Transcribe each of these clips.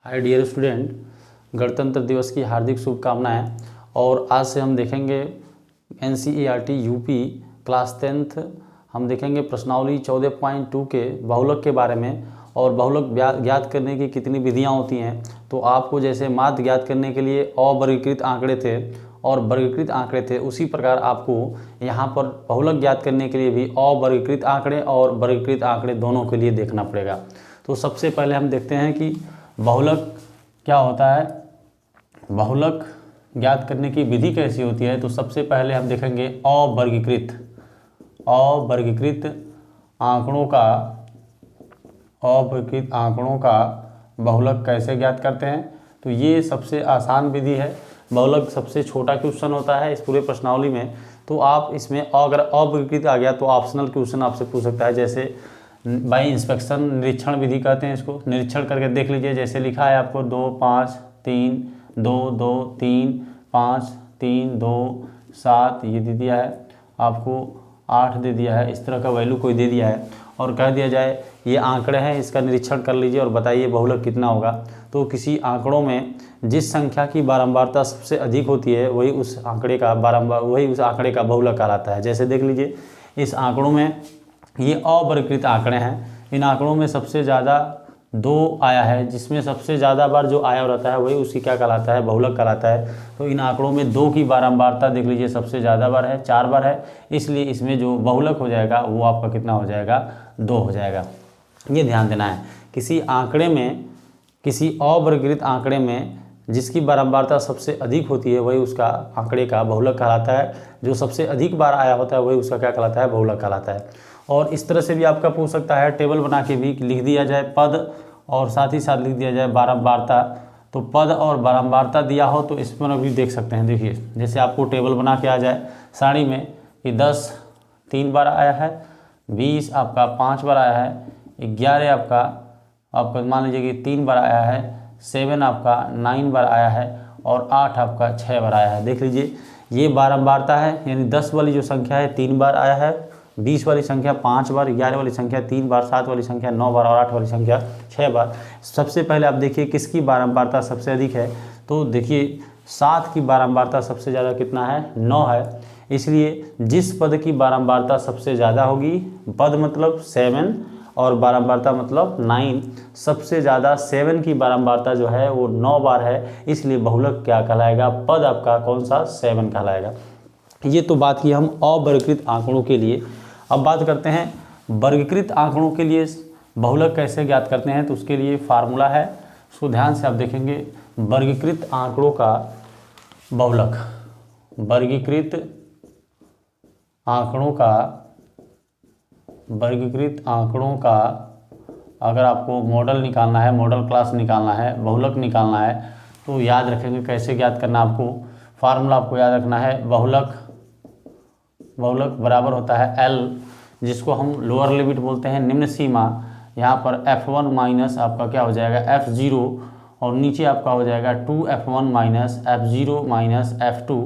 Hi dear student, गणतंत्र दिवस की हार्दिक शुभकामनाएं। और आज से हम देखेंगे NCERT यूपी क्लास 10th हम देखेंगे प्रश्नावली 14.2 के बहुलक के बारे में। और बहुलक ज्ञात करने की कितनी विधियां होती हैं। तो आपको जैसे माध्य ज्ञात करने के लिए अवर्गीकृत आंकड़े थे और वर्गीकृत आंकड़े थे, उसी प्रकार आपको यहाँ पर बहुलक ज्ञात करने के लिए भी अवर्गीकृत आंकड़े और वर्गीकृत आंकड़े दोनों के लिए देखना पड़ेगा। तो सबसे पहले हम देखते हैं कि बहुलक क्या होता है, बहुलक ज्ञात करने की विधि कैसी होती है। तो सबसे पहले हम देखेंगे अवर्गीकृत आंकड़ों का बहुलक कैसे ज्ञात करते हैं। तो ये सबसे आसान विधि है। बहुलक सबसे छोटा क्वेश्चन होता है इस पूरे प्रश्नावली में। तो आप इसमें अगर अवर्गीकृत आ गया तो ऑप्शनल क्वेश्चन आपसे पूछ सकता है, जैसे बाई इंस्पेक्शन, निरीक्षण विधि कहते हैं इसको। निरीक्षण करके देख लीजिए, जैसे लिखा है आपको 2 5 3 2 2 3 5 3 2 7 ये दे दिया है, आपको 8 दे दिया है, इस तरह का वैल्यू कोई दे दिया है और कह दिया जाए ये आंकड़े हैं, इसका निरीक्षण कर लीजिए और बताइए बहुलक कितना होगा। तो किसी आंकड़ों में जिस संख्या की बारंबारता सबसे अधिक होती है वही उस आंकड़े का बहुलक कहलाता है। जैसे देख लीजिए, इस आंकड़ों में ये अवर्गीकृत आंकड़े हैं। इन आंकड़ों में सबसे ज़्यादा 2 आया है, जिसमें सबसे ज़्यादा बार जो आया रहता है वही उसी क्या कहलाता है, बहुलक कहलाता है। तो इन आंकड़ों में 2 की बारंबारता देख लीजिए, सबसे ज़्यादा बार है, 4 बार है, इसलिए इसमें जो बहुलक हो जाएगा वो आपका कितना हो जाएगा, 2 हो जाएगा। ये ध्यान देना है, किसी आंकड़े में, किसी अवर्गीकृत आंकड़े में जिसकी बारंबारता सबसे अधिक होती है वही उसका आंकड़े का बहुलक कहलाता है। जो सबसे अधिक बार आया होता है वही उसका क्या कहलाता है, बहुलक कहलाता है। और इस तरह से भी आपका पूछ सकता है, टेबल बना के भी लिख दिया जाए पद और साथ ही साथ लिख दिया जाए बारंबारता। तो पद और बारंबारता दिया हो तो इस पर भी देख सकते हैं। देखिए, जैसे आपको टेबल बना के आ जाए साड़ी में कि 10 3 बार आया है, 20 आपका 5 बार आया है, 11 आपका मान लीजिए कि 3 बार आया है, 7 आपका 9 बार आया है और 8 आपका 6 बार आया है। देख लीजिए, ये बारंबारता है, यानी 10 वाली जो संख्या है 3 बार आया है, 20 वाली संख्या 5 बार, 11 वाली संख्या 3 बार, 7 वाली संख्या 9 बार और 8 वाली संख्या 6 बार। सबसे पहले आप देखिए किसकी बारंबारता सबसे अधिक है। तो देखिए 7 की बारंबारता सबसे ज़्यादा कितना है, 9 है। इसलिए जिस पद की बारंबारता सबसे ज़्यादा होगी, पद मतलब 7 और बारंबारता मतलब 9, सबसे ज़्यादा 7 की बारंबारता जो है वो 9 बार है, इसलिए बहुलक क्या कहलाएगा, पद आपका कौन सा, 7 कहलाएगा। ये तो बात की हम अवर्गीकृत आंकड़ों के लिए। अब बात करते हैं वर्गीकृत आंकड़ों के लिए बहुलक कैसे ज्ञात करते हैं। तो उसके लिए फार्मूला है, उसको ध्यान से आप देखेंगे। वर्गीकृत आंकड़ों का बहुलक, वर्गीकृत आंकड़ों का अगर आपको मॉडल निकालना है, मॉडल क्लास निकालना है, बहुलक निकालना है, तो याद रखेंगे कैसे ज्ञात करना। आपको फार्मूला आपको याद रखना है, बहुलक बराबर होता है L, जिसको हम लोअर लिमिट बोलते हैं, निम्न सीमा। यहाँ पर F1 माइनस आपका क्या हो जाएगा, F0, और नीचे आपका हो जाएगा 2F1 minus F0 minus F2,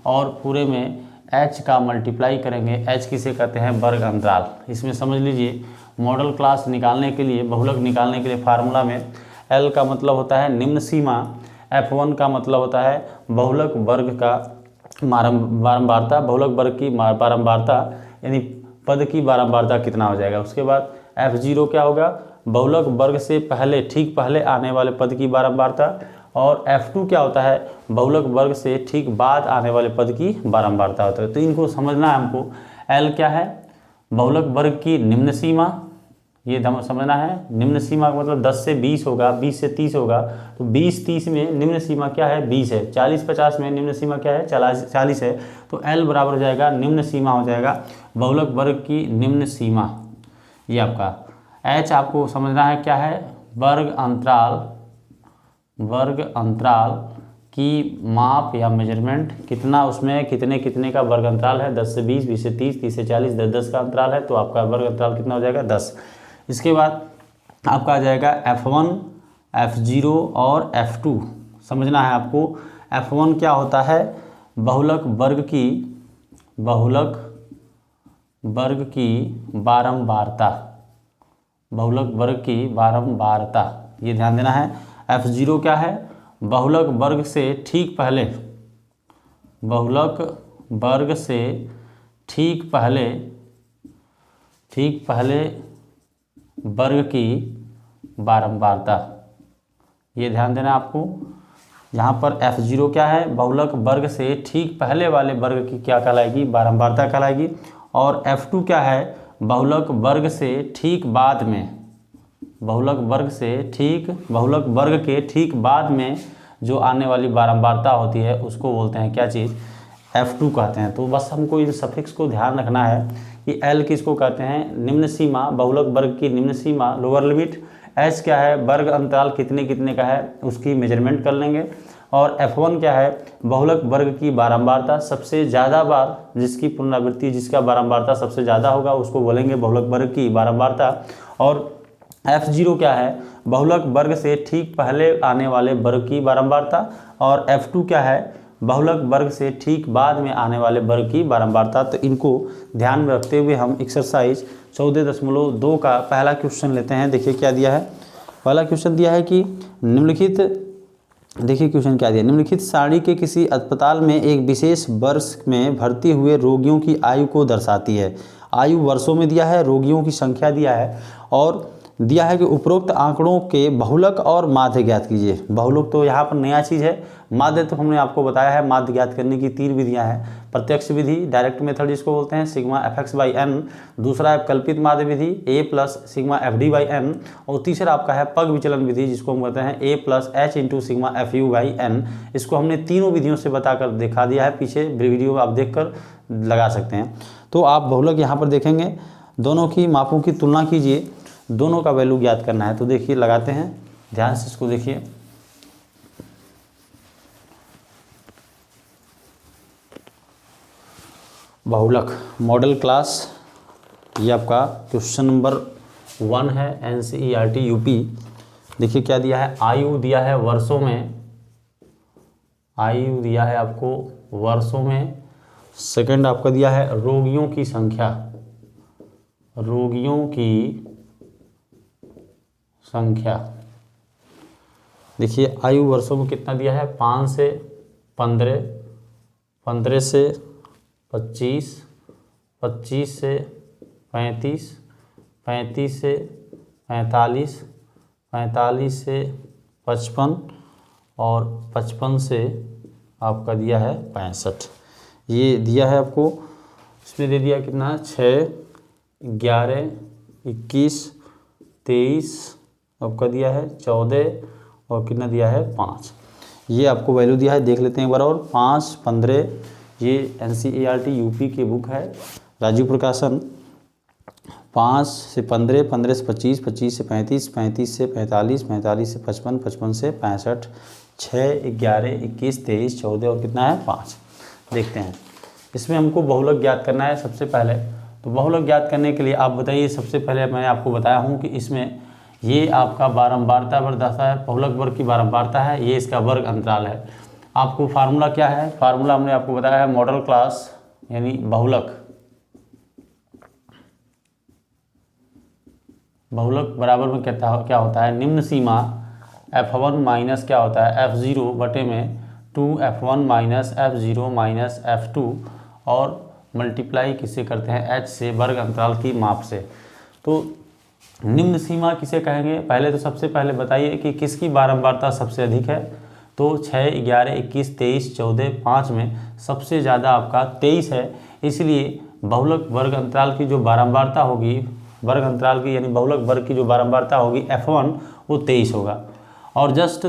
और पूरे में H का मल्टीप्लाई करेंगे। H किसे कहते हैं, वर्ग अंतराल। इसमें समझ लीजिए, मॉडल क्लास निकालने के लिए, बहुलक निकालने के लिए फार्मूला में L का मतलब होता है निम्न सीमा, F1 का मतलब होता है बहुलक वर्ग का बारंबारता, बहुलक वर्ग की बारंबारता, यानी पद की बारंबारता कितना हो जाएगा। उसके बाद F0 क्या होगा, बहुलक वर्ग से पहले, ठीक पहले आने वाले पद की बारंबारता, और F2 क्या होता है, बहुलक वर्ग से ठीक बाद आने वाले पद की बारंबारता होता है। तो इनको समझना है हमको। L क्या है, बहुलक वर्ग की निम्न सीमा, ये समझना है। निम्न सीमा का मतलब 10 से 20 होगा, 20 से 30 होगा। तो 20-30 में निम्न सीमा क्या है, 20 है। 40-50 में निम्न सीमा क्या है, 40 है। तो L बराबर हो जाएगा, निम्न सीमा हो जाएगा बहुलक वर्ग की निम्न सीमा। ये आपका H आपको समझना है क्या है, वर्ग अंतराल की माप या मेजरमेंट, कितना उसमें कितने का वर्ग अंतराल है, 10 से 20, 20 से 30, 30 से 40, 10 का अंतराल है। तो आपका वर्ग अंतराल कितना हो जाएगा, 10। इसके बाद आपका आ जाएगा F1, F0 और F2। समझना है आपको। F1 क्या होता है, बहुलक वर्ग की बारंबारता, बहुलक वर्ग की बारंबारता, ये ध्यान देना है। F0 क्या है, बहुलक वर्ग से ठीक पहले, बहुलक वर्ग से ठीक पहले वर्ग की बारंबारता। ये ध्यान देना आपको, यहाँ पर F0 क्या है, बहुलक वर्ग से ठीक पहले वाले वर्ग की क्या कहलाएगी, बारंबारता कहलाएगी। और F2 क्या है, बहुलक वर्ग से ठीक बाद में, बहुलक वर्ग के ठीक बाद में जो आने वाली बारंबारता होती है उसको बोलते हैं क्या चीज़, F2 कहते हैं। तो बस हमको इन सफिक्स को ध्यान रखना है कि L किसको कहते हैं, निम्न सीमा, बहुलक वर्ग की निम्न सीमा, लोअर लिमिट। H क्या है, वर्ग अंतराल कितने कितने का है उसकी मेजरमेंट कर लेंगे। और F1 क्या है, बहुलक वर्ग की बारंबारता, सबसे ज़्यादा बार जिसकी पुनरावृत्ति, जिसका बारंबारता सबसे ज़्यादा होगा उसको बोलेंगे बहुलक वर्ग की बारंबारता। और F0 क्या है, बहुलक वर्ग से ठीक पहले आने वाले वर्ग की बारंबारता। और F2 क्या है, बहुलक वर्ग से ठीक बाद में आने वाले वर्ग की बारंबारता। तो इनको ध्यान में रखते हुए हम एक्सरसाइज 14.2 का पहला क्वेश्चन लेते हैं। देखिए क्या दिया है, पहला क्वेश्चन दिया है कि निम्नलिखित, देखिए क्वेश्चन क्या दिया, निम्नलिखित सारणी के किसी अस्पताल में एक विशेष वर्ष में भर्ती हुए रोगियों की आयु को दर्शाती है। आयु वर्षों में दिया है, रोगियों की संख्या दिया है, और दिया है कि उपरोक्त आंकड़ों के बहुलक और माध्य ज्ञात कीजिए। बहुलक तो यहाँ पर नया चीज़ है, माध्य तो हमने आपको बताया है। माध्य ज्ञात करने की 3 विधियाँ हैं, प्रत्यक्ष विधि, डायरेक्ट मेथड जिसको बोलते हैं, सिग्मा fx/n, दूसरा है कल्पित माध्य विधि a + सिग्मा fd/n, और तीसरा आपका है पग विचलन विधि जिसको हम कहते हैं a + h × सिग्मा fu/n। इसको हमने तीनों विधियों से बताकर दिखा दिया है, पीछे वीडियो आप देखकर लगा सकते हैं। तो आप बहुलक यहाँ पर देखेंगे, दोनों की मापों की तुलना कीजिए, दोनों का वैल्यू ज्ञात करना है। तो देखिए लगाते हैं, ध्यान से इसको देखिए। बहुलक मॉडल क्लास, ये आपका क्वेश्चन नंबर 1 है, NCERT यूपी। देखिए क्या दिया है, आयु दिया है वर्षों में, आयु दिया है आपको वर्षों में। सेकंड आपका दिया है रोगियों की संख्या, रोगियों की संख्या। देखिए आयु वर्षों में कितना दिया है, 5 से 15, 15 से 25, 25 से 35, 35 से 45, 45 से 55, और 55 से आपका दिया है 65। ये दिया है आपको, इसमें दे दिया कितना, 6, 11, 21, 23, आपका दिया है 14, और कितना दिया है 5। ये आपको वैल्यू दिया है, देख लेते हैं एक बार और। 5, 15, ये NCERT यूपी की बुक है, राजीव प्रकाशन। 5 से 15, 15 से 25, 25 से 35, 35 से 45, 45 से 55, 55 से 65, 6, 11, 21, 23, 14, और कितना है 5। देखते हैं, इसमें हमको बहुलक ज्ञात करना है सबसे पहले। तो बहुलक ज्ञात करने के लिए आप बताइए, सबसे पहले मैंने आपको बताया हूँ कि इसमें ये आपका बारंबारता वर्ग दर्शाता है, बहुलक वर्ग की बारंबारता है, ये इसका वर्ग अंतराल है। आपको फार्मूला क्या है, फार्मूला हमने आपको बताया है मॉडल क्लास यानी बहुलक, बहुलक बराबर में क्या होता है, निम्न सीमा F1 माइनस क्या होता है, F0 बटे में 2F1 minus F0 minus F2, और मल्टीप्लाई किससे करते हैं, H से, वर्ग अंतराल की माप से। तो निम्न सीमा किसे कहेंगे, पहले तो सबसे पहले बताइए कि किसकी बारंबारता सबसे अधिक है। तो 6, 11, 21, 23, 14, 5 में सबसे ज़्यादा आपका 23 है, इसलिए बहुलक वर्ग अंतराल की जो बारंबारता होगी, वर्ग अंतराल की यानी बहुलक वर्ग की जो बारंबारता होगी F1 वो 23 होगा। और जस्ट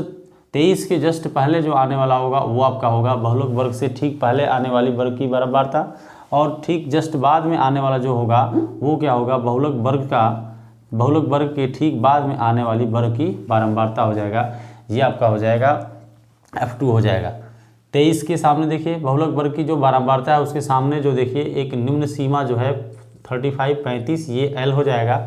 23 के जस्ट पहले जो आने वाला होगा वो आपका होगा बहुलक वर्ग से ठीक पहले आने वाली वर्ग की बारंबारता, और ठीक जस्ट बाद में आने वाला जो होगा वो क्या होगा, बहुलक वर्ग के ठीक बाद में आने वाली वर्ग की बारंबारता हो जाएगा। ये आपका हो जाएगा F2 हो जाएगा। 23 के सामने देखिए बहुलक वर्ग की जो बारंबारता है उसके सामने जो देखिए एक निम्न सीमा जो है 35, 35, ये L हो जाएगा।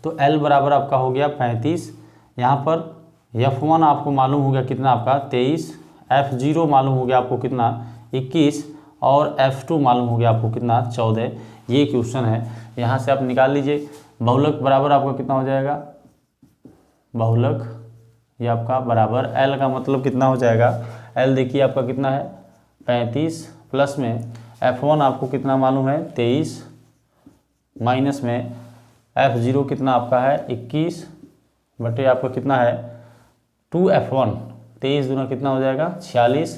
तो L बराबर आपका हो गया 35। यहाँ पर F1 आपको मालूम हो गया कितना, आपका 23, F0 मालूम हो गया आपको कितना, 21, और F2 मालूम हो गया आपको कितना, 14। ये क्वेश्चन है, यहाँ से आप निकाल लीजिए। बहुलक बराबर आपका कितना हो जाएगा, बहुलक ये आपका बराबर एल का मतलब कितना हो जाएगा, एल देखिए आपका कितना है 35 प्लस में F1 आपको कितना मालूम है 23 माइनस में F0 कितना आपका है 21 बटे आपका कितना है 2F1, 23 दूना कितना हो जाएगा 46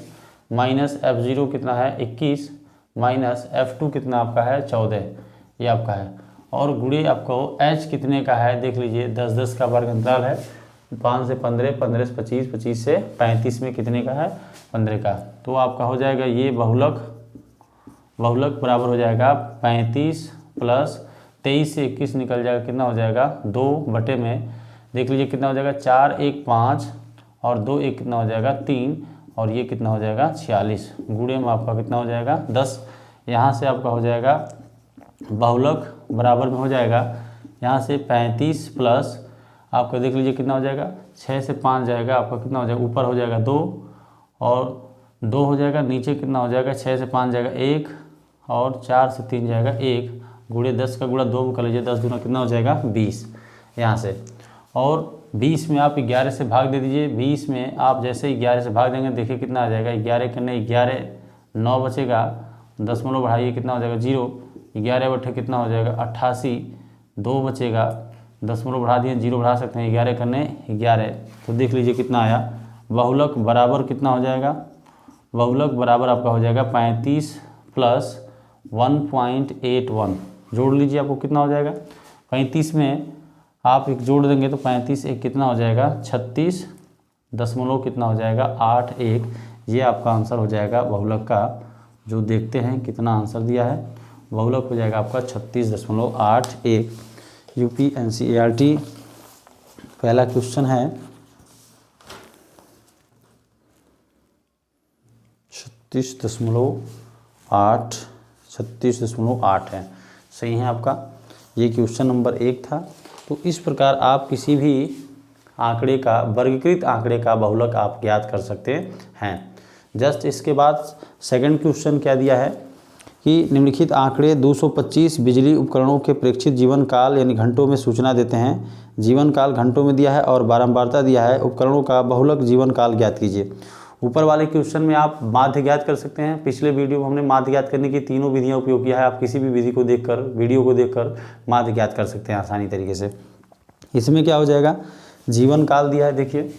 माइनस F0 कितना है 21 माइनस F2 कितना आपका है 14, ये आपका है। और गुणे आपको H कितने का है देख लीजिए, 10-10 का वर्ग अंतराल है, 5 से 15, 15 से 25, 25 से 35 में कितने का है 15 का। तो आपका हो जाएगा ये बहुलक बराबर हो जाएगा 35 प्लस 23 से 21 निकल जाएगा, कितना हो जाएगा 2 बटे में देख लीजिए कितना हो जाएगा 4 1 5 और 2 1 कितना हो जाएगा 3 और ये कितना हो जाएगा 46, गुणे में आपका कितना हो जाएगा 10। यहाँ से आपका हो जाएगा बहुलक बराबर में हो जाएगा यहाँ से 35 प्लस आपका देख लीजिए कितना हो जाएगा 6 से 5 जाएगा आपका कितना हो जाएगा, ऊपर हो जाएगा 2 और 2 हो जाएगा, नीचे कितना हो जाएगा 6 से 5 जाएगा 1 और 4 से 3 जाएगा 1, गुणे 10 का गुणा 2 कर लीजिए, 10 दूना कितना हो जाएगा 20 यहाँ से। और 20 में आप 11 से भाग दे दीजिए, 20 में आप जैसे 11 से भाग देंगे देखिए कितना आ जाएगा 11 करने 11 9 बचेगा, दशमलव बढ़ाइए कितना हो जाएगा 0, 11 बटे कितना हो जाएगा 88, 2 बचेगा, दशमलव बढ़ा दिए 0 बढ़ा सकते हैं, 11 करने 11, तो देख लीजिए कितना आया। बहुलक बराबर कितना हो जाएगा, बहुलक बराबर आपका हो जाएगा 35 प्लस 1.81, जोड़ लीजिए आपको कितना हो जाएगा 35 में आप एक जोड़ देंगे तो 35 एक कितना हो जाएगा 36 दशमलव कितना हो जाएगा 81, ये आपका आंसर हो जाएगा बहुलक का। जो देखते हैं कितना आंसर दिया है, बहुलक हो जाएगा आपका 36.81। यूपी NCERT पहला क्वेश्चन है 36.8 है, सही है आपका। ये क्वेश्चन नंबर 1 था। तो इस प्रकार आप किसी भी आंकड़े का, वर्गीकृत आंकड़े का बहुलक आप ज्ञात कर सकते हैं। जस्ट इसके बाद सेकंड क्वेश्चन क्या दिया है कि निम्नलिखित आंकड़े 225 बिजली उपकरणों के प्रेक्षित जीवन काल यानी घंटों में सूचना देते हैं। जीवन काल घंटों में दिया है और बारंबारता दिया है। उपकरणों का बहुलक जीवन काल ज्ञात कीजिए। ऊपर वाले क्वेश्चन में आप माध्य ज्ञात कर सकते हैं। पिछले वीडियो में हमने माध्य ज्ञात करने की तीनों विधियां उपयोग किया है। आप किसी भी विधि को देखकर, वीडियो को देखकर माध्य ज्ञात कर सकते हैं आसानी तरीके से। इसमें क्या हो जाएगा, जीवन काल दिया है, देखिए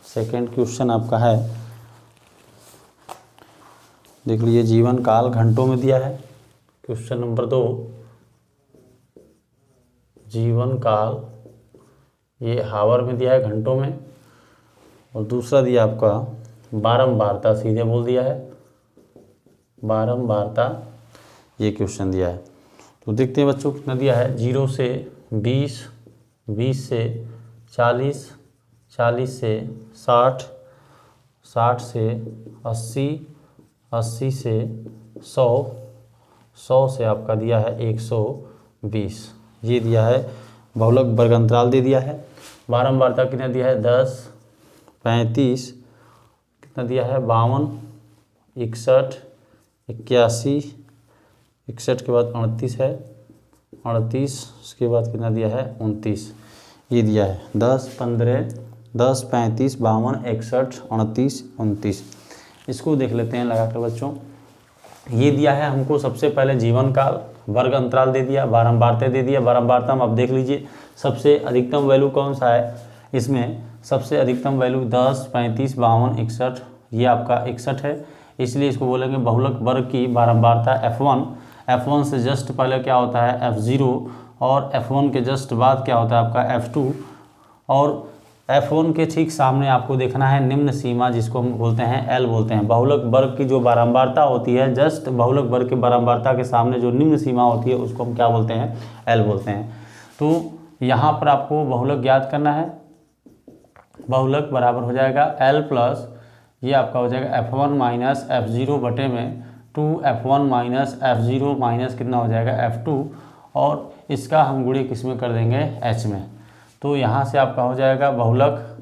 सेकेंड क्वेश्चन आपका है, देख लीजिए जीवन काल घंटों में दिया है। क्वेश्चन नंबर 2 जीवन काल ये हावर में दिया है घंटों में, और दूसरा दिया आपका बारंबारता, सीधे बोल दिया है बारंबारता, ये क्वेश्चन दिया है। तो देखते हैं बच्चों कितना दिया है, 0 से 20, 20 से 40, 40 से 60, 60 से 80, 80 से 100, 100 से आपका दिया है 120, ये दिया है। बहुलक वर्ग अंतराल दे दिया है। बारंबारता कितना दिया है 10, 35, कितना दिया है 52, 61, 81, 61 के बाद 38 है, 38 उसके बाद कितना दिया है 29, ये दिया है 10, 15, 10, 35, 52, 61, 38, 29। इसको देख लेते हैं लगाकर बच्चों। ये दिया है हमको सबसे पहले जीवन काल, वर्ग अंतराल दे दिया, बारंबारता दे दिया। बारंबारता में आप देख लीजिए सबसे अधिकतम वैल्यू कौन सा है, इसमें सबसे अधिकतम वैल्यू 10, 35, 52, 61, ये आपका 61 है, इसलिए इसको बोलेंगे बहुलक वर्ग की बारंबारता F1। F1 से जस्ट पहले क्या होता है F0, और F1 के जस्ट बाद क्या होता है आपका F2, और F1 के ठीक सामने आपको देखना है निम्न सीमा, जिसको हम बोलते हैं L बोलते हैं। बहुलक वर्ग की जो बारंबारता होती है, जस्ट बहुलक वर्ग की बारंबारता के सामने जो निम्न सीमा होती है उसको हम क्या बोलते हैं, L बोलते हैं। तो यहाँ पर आपको बहुलक ज्ञात करना है। बहुलक बराबर हो जाएगा L प्लस ये आपका हो जाएगा F1 माइनस F0 बटे में 2F1 माइनस F0 माइनस कितना हो जाएगा F2, और इसका हम गुणे किस में कर देंगे H में। तो यहाँ से आपका हो जाएगा बहुलक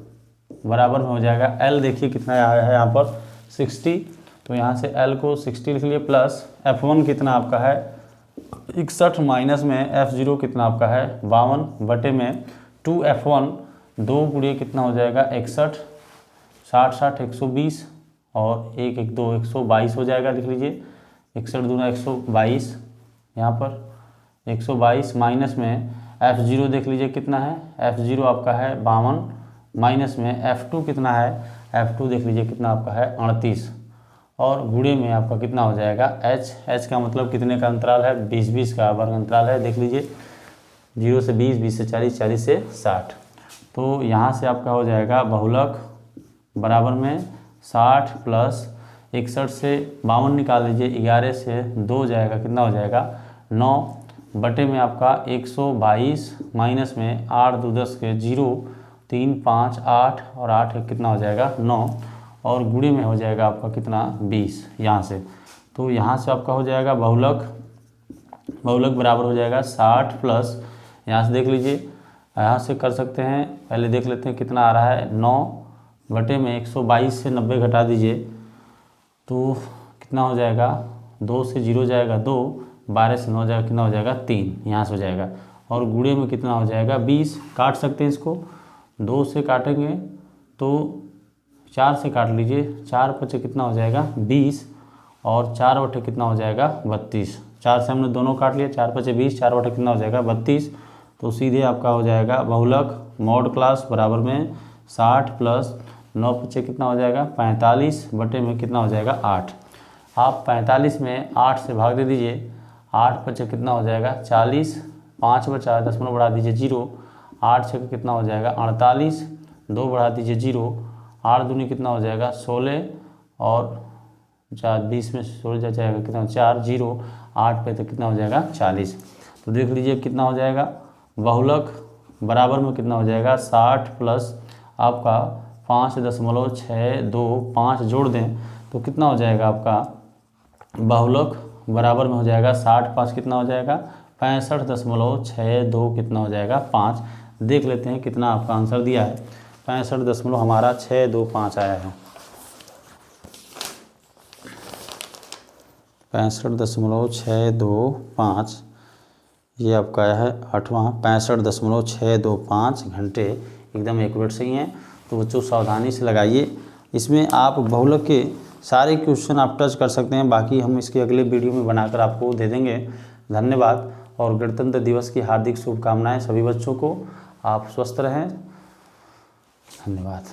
बराबर में हो जाएगा L, देखिए कितना आया है यहाँ पर 60, तो यहाँ से L को 60 लिख लिए, प्लस F1 कितना आपका है 61, माइनस में F0 कितना आपका है 52, बटे में 2F1, 2 गुड़े कितना हो जाएगा 61, 60 60 120 और 1 1 2 122 हो जाएगा, लिख लीजिए 61 दूना 122, यहाँ पर 122, माइनस में F0 देख लीजिए कितना है, F0 आपका है 52, माइनस में F2 कितना है, F2 देख लीजिए कितना आपका है 38, और गुणे में आपका कितना हो जाएगा H का मतलब कितने का अंतराल है 20-20 का वर्ग अंतराल है, देख लीजिए 0 से 20, 20 से 40, 40 से 60। तो यहाँ से आपका हो जाएगा बहुलक बराबर में 60 प्लस 61 से 52 निकाल लीजिए, 11 से 2 जाएगा कितना हो जाएगा 9, बटे में आपका 122, माइनस में 8 2 10 के 0 3 5 8 और 8 कितना हो जाएगा 9, और गुणे में हो जाएगा आपका कितना 20 यहाँ से। तो यहाँ से आपका हो जाएगा बहुलक बराबर हो जाएगा 60 प्लस, यहाँ से देख लीजिए, यहाँ से कर सकते हैं, पहले देख लेते हैं कितना आ रहा है 9, बटे में 122 से 90 घटा दीजिए तो कितना हो जाएगा 2 से 0 जाएगा 2, 12 से 9 जाएगा कितना हो जाएगा 3, यहाँ से हो जाएगा, और गुणे में कितना हो जाएगा 20, काट सकते हैं इसको, 2 से काटेंगे तो 4 से काट लीजिए, 4 पचे कितना हो जाएगा 20, और 4 बटे कितना हो जाएगा 32, 4 से हमने दोनों काट लिया, 4 पचे 20, 4 बटे कितना हो जाएगा 32, तो सीधे आपका हो जाएगा बहुलक मॉड क्लास बराबर में 60 प्लस 9 पचे कितना हो जाएगा 45, बटे में कितना हो जाएगा 8। आप 45 में 8 से भाग दे दीजिए, 8 पचे कितना हो जाएगा 40, 5 बचा 10 बढ़ा दीजिए 0, 8 छः कितना हो जाएगा 48, 2 बढ़ा दीजिए 0, 8 दूनी कितना हो जाएगा 16, और 4 20 में 16 जाएगा कितना 4 0, 8 पे तो कितना हो जाएगा 40। तो देख लीजिए कितना हो जाएगा बहुलक बराबर में कितना हो जाएगा 60 प्लस आपका 5.625 जोड़ दें तो कितना हो जाएगा आपका बहुलक बराबर में हो जाएगा 60 5 कितना हो जाएगा 65.62 कितना हो जाएगा 5। देख लेते हैं कितना आपका आंसर दिया है, 65 हमारा 625 आया है, 65.625 ये आपका आया है 8वां, 65.625 घंटे एकदम एक्यूरेट सही हैं। तो बच्चों सावधानी से लगाइए, इसमें आप बहुलक के सारे क्वेश्चन आप टच कर सकते हैं, बाकी हम इसके अगले वीडियो में बनाकर आपको दे देंगे। धन्यवाद और गणतंत्र दिवस की हार्दिक शुभकामनाएं सभी बच्चों को। आप स्वस्थ रहें, धन्यवाद।